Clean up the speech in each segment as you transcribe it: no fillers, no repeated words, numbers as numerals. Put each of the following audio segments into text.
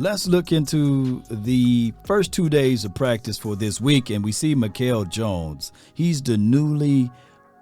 let's look into the first 2 days of practice for this week, and we see Mykel Jones. He's the newly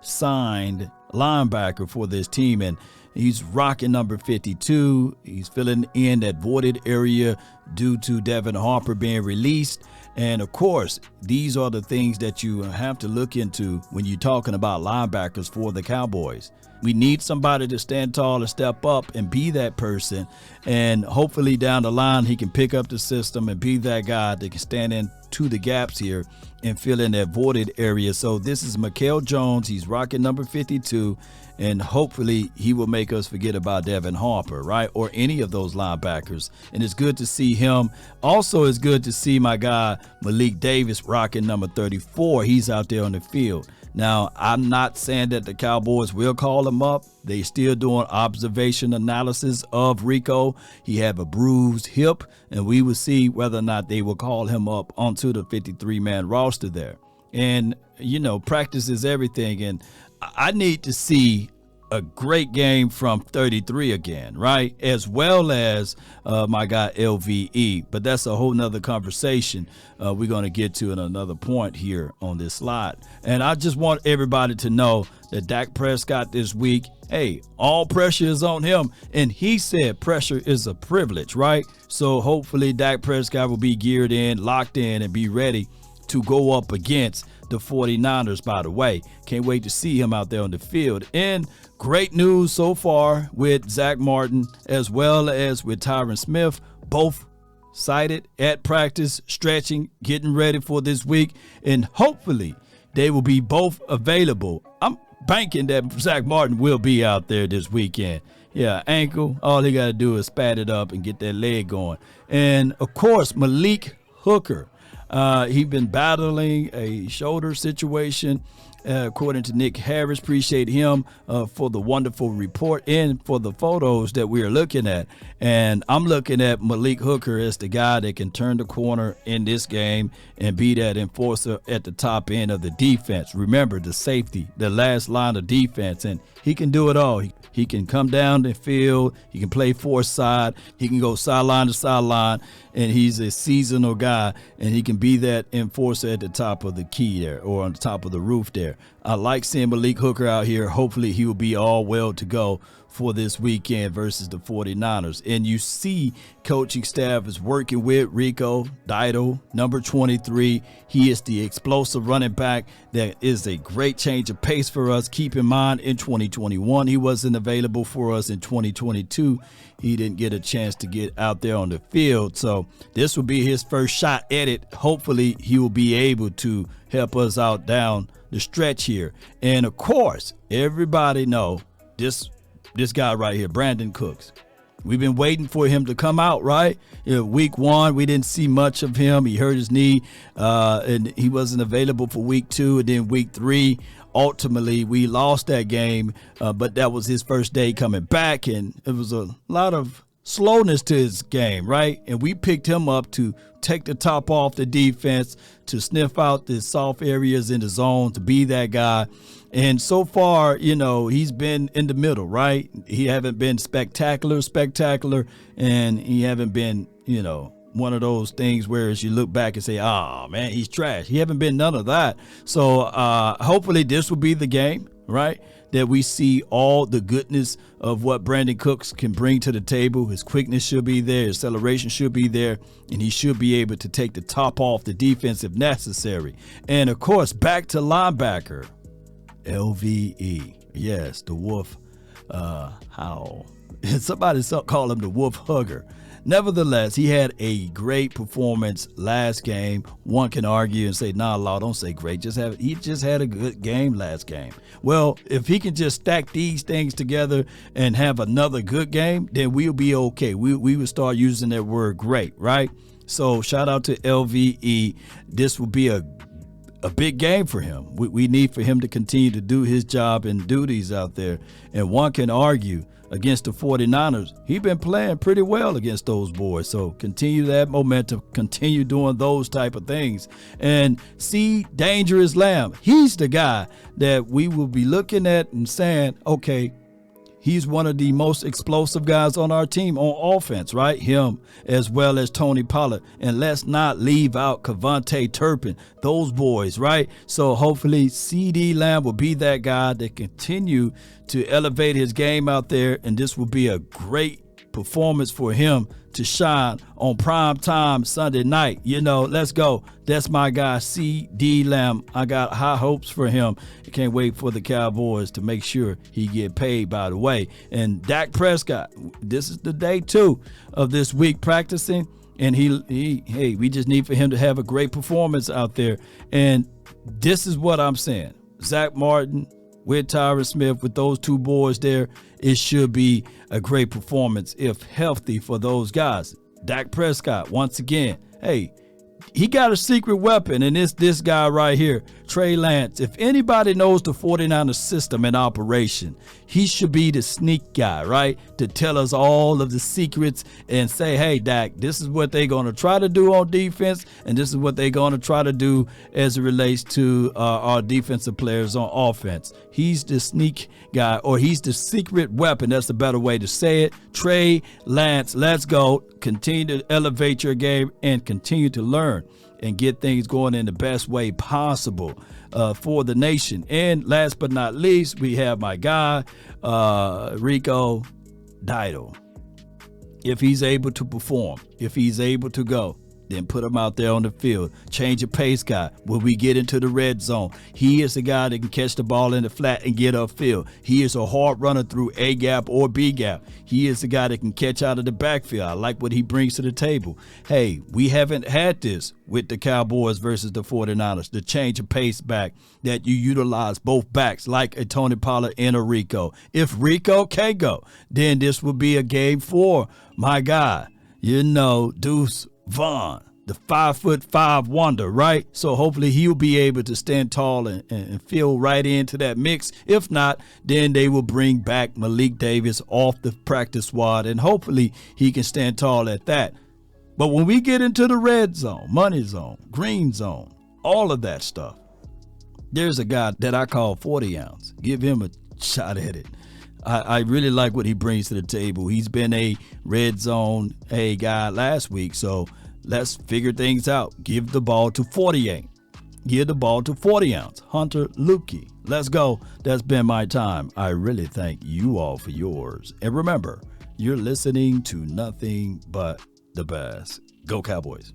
signed linebacker for this team, and he's rocking number 52. He's filling in that voided area due to Devin Harper being released. And of course, these are the things that you have to look into when you're talking about linebackers for the Cowboys. We need somebody to stand tall and step up and be that person. And hopefully down the line, he can pick up the system and be that guy that can stand into the gaps here and fill in that voided area. So this is Mykel Jones. He's rocking number 52. And hopefully he will make us forget about Devin Harper, right? Or any of those linebackers. And it's good to see him. Also, it's good to see my guy Malik Davis rocking number 34. He's out there on the field. Now, I'm not saying that the Cowboys will call him up. They still doing observation analysis of Rico. He have a bruised hip, and we will see whether or not they will call him up onto the 53-man roster there. And, you know, practice is everything. And I need to see a great game from 33 again, right? As well as my guy LVE. But that's a whole nother conversation we're going to get to in another point here on this slide. And I just want everybody to know that Dak Prescott this week, hey, all pressure is on him. And he said pressure is a privilege, right? So hopefully Dak Prescott will be geared in, locked in, and be ready to go up against the 49ers, by the way. Can't wait to see him out there on the field. And great news so far with Zach Martin as well as with Tyron Smith, both sighted at practice, stretching, getting ready for this week. And hopefully they will be both available. I'm banking that Zach Martin will be out there this weekend. Yeah, ankle, all he got to do is spat it up and get that leg going. And, of course, Malik Hooker. He's been battling a shoulder situation, according to Nick Harris. Appreciate him for the wonderful report and for the photos that we are looking at. And I'm looking at Malik Hooker as the guy that can turn the corner in this game and be that enforcer at the top end of the defense. Remember, the safety, the last line of defense, and he can do it all. He can come down the field. He can play four side. He can go sideline to sideline, and he's a seasonal guy, and he can be that enforcer at the top of the key there or on the top of the roof there. I like seeing Malik Hooker out here. Hopefully he will be all well to go for this weekend versus the 49ers. And you see coaching staff is working with Rico Dido, number 23. He is the explosive running back that is a great change of pace for us. Keep in mind, in 2021, he wasn't available for us. In 2022, he didn't get a chance to get out there on the field. So this will be his first shot at it. Hopefully he will be able to help us out down the stretch here. And of course, everybody know this guy right here, Brandon Cooks. We've been waiting for him to come out, right? Week 1, we didn't see much of him. He hurt his knee, and he wasn't available for week 2. And then week 3, ultimately, we lost that game, but that was his first day coming back, and it was a lot of slowness to his game, right? And we picked him up to take the top off the defense, to sniff out the soft areas in the zone, to be that guy. And so far, you know, he's been in the middle, right? He haven't been spectacular, and he haven't been, you know, one of those things where as you look back and say, oh, man, he's trash. He haven't been none of that. So hopefully this will be the game, right, that we see all the goodness of what Brandon Cooks can bring to the table. His quickness should be there. His acceleration should be there. And he should be able to take the top off the defense if necessary. And, of course, back to linebacker, LVE. Yes, the Wolf Howl. Somebody call him the Wolf Hugger. Nevertheless, he had a great performance last game. One can argue and say, nah, Law, don't say great. He just had a good game last game. Well, if he can just stack these things together and have another good game, then we'll be okay. We will start using that word great, right? So shout out to LVE. This will be a big game for him. We need for him to continue to do his job and duties out there. And one can argue against the 49ers, he's been playing pretty well against those boys. So continue that momentum, continue doing those type of things. And see Dangerous Lamb, he's the guy that we will be looking at and saying, okay, He's one of the most explosive guys on our team on offense, right? Him as well as Tony Pollard. And let's not leave out Cavante Turpin, those boys, right? So hopefully CeeDee Lamb will be that guy that continue to elevate his game out there. And this will be a great performance for him to shine on prime time Sunday night. Let's go. That's my guy, CeeDee Lamb. I got high hopes for him. I can't wait for the Cowboys to make sure he get paid, by the way. And Dak Prescott, this is the day 2 of this week practicing. And we just need for him to have a great performance out there. And this is what I'm saying. Zach Martin with Tyron Smith, with those 2 boys there, it should be a great performance if healthy for those guys. Dak Prescott, once again, he got a secret weapon, and it's this guy right here, Trey Lance. If anybody knows the 49ers system in operation, he should be the sneak guy, right? To tell us all of the secrets and say, hey, Dak, this is what they're going to try to do on defense, and this is what they're going to try to do as it relates to our defensive players on offense. He's the sneak guy, or he's the secret weapon. That's the better way to say it. Trey Lance, let's go. Continue to elevate your game and continue to learn and get things going in the best way possible for the nation. And last but not least, we have my guy, Rico Dowdle. If he's able to perform, if he's able to go, then put him out there on the field. Change of pace guy. When we get into the red zone, he is the guy that can catch the ball in the flat and get upfield. He is a hard runner through A gap or B gap. He is the guy that can catch out of the backfield. I like what he brings to the table. Hey, we haven't had this with the Cowboys versus the 49ers. The change of pace back that you utilize both backs like a Tony Pollard and a Rico. If Rico can go, then this will be a game for my guy, Deuce Vaughn, the 5'5" wonder, right? So hopefully he'll be able to stand tall and feel right into that mix. If not, then they will bring back Malik Davis off the practice squad, and hopefully he can stand tall at that. But when we get into the red zone, money zone, green zone, all of that stuff, there's a guy that I call 40 ounce. Give him a shot at it. I really like what he brings to the table. He's been a red zone guy last week, so let's figure things out. Give the ball to 48. Give the ball to 40 ounce. Hunter Lukey. Let's go. That's been my time. I really thank you all for yours. And remember, you're listening to nothing but the best. Go Cowboys.